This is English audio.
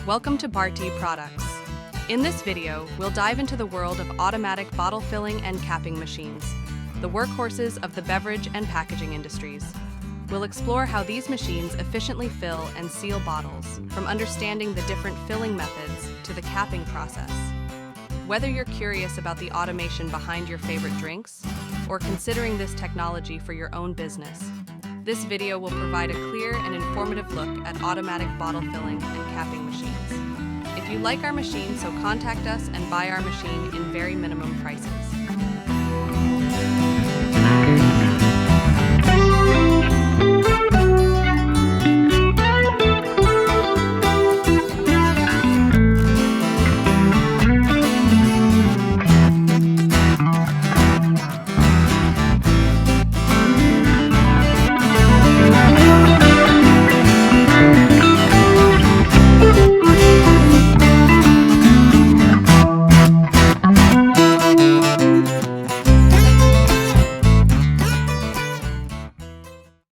Welcome to Bhartiye Products. In this video, we'll dive into the world of automatic bottle filling and capping machines, the workhorses of the beverage and packaging industries. We'll explore how these machines efficiently fill and seal bottles, from understanding the different filling methods to the capping process. Whether you're curious about the automation behind your favorite drinks, or considering this technology for your own business, this video will provide a clear and informative look at automatic bottle filling and capping machines. If you like our machine, so contact us and buy our machine in very minimum prices.